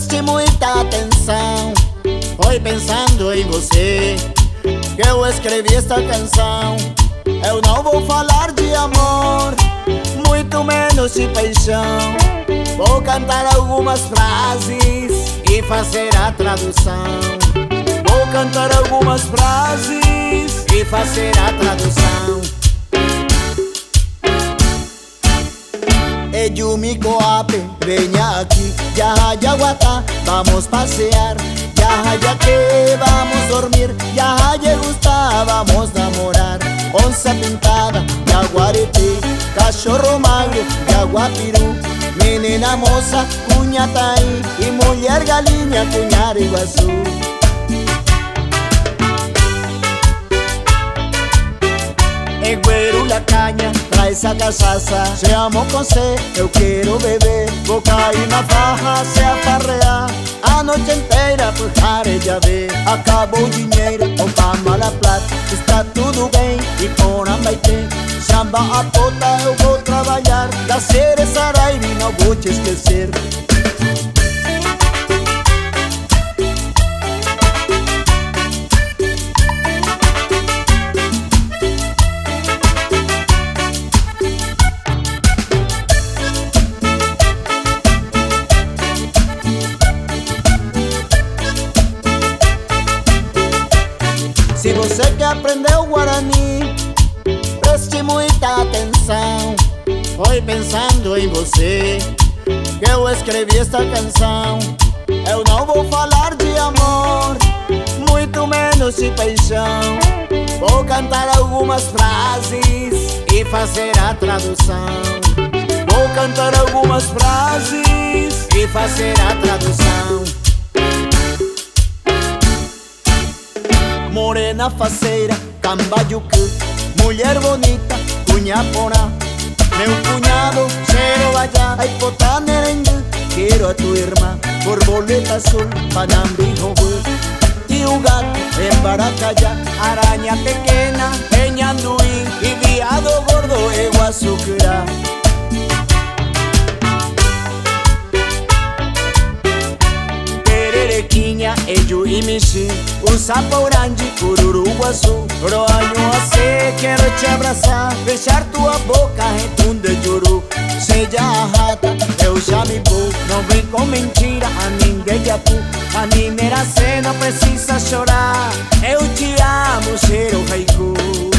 Preste muita atenção, foi pensando em você que eu escrevi esta canção. Eu não vou falar de amor, muito menos de paixão. Vou cantar algumas frases e fazer a tradução. Vou cantar algumas frases e fazer a tradução. Yumi Coape, venha aqui, ya guata, vamos pasear. Ya que vamos dormir, ya gusta, vamos namorar. Onça pintada, Jaguareté, cachorro magro, Jaguapiru, menina moça, Cunhataí, e mulher galinha, Cunhara-Iguaçu. Güero la caña, traz a cachaça. Se amo com você, eu quero beber. Vou cair na farra, se afarrear a noite inteira, por já ver. Acabou o dinheiro, vamos a plata. Está tudo bem, e coram vai ter. Chamba a pota, eu vou trabalhar. Da Sere Saraiva, não vou te esquecer. Se você que aprendeu Guarani, preste muita atenção. Foi pensando em você que eu escrevi esta canção. Eu não vou falar de amor, muito menos de paixão. Vou cantar algumas frases e fazer a tradução. Vou cantar algumas frases e fazer a tradução. Morena faceira, Cambaiucã, mulher bonita, Cunhaporá. Meu cunhado, cheiro allá, ai potanerengue, quero a tua irmã. Borboleta azul, Panambi, Robô. Tio gato, em Baracajá, aranha pequena, em Anduí, e viado gordo, Iguaçucurá. Pererequinha, Eju e Mixi, o sapo orange, Cururuguaçu. Roanho acê, quero te abraçar, fechar tua boca em Tundejuru. Seja a rata, eu já me vou. Não vem com mentira, a ninguém de apu. A Nimeracê não precisa chorar. Eu te amo, cheiro haiku.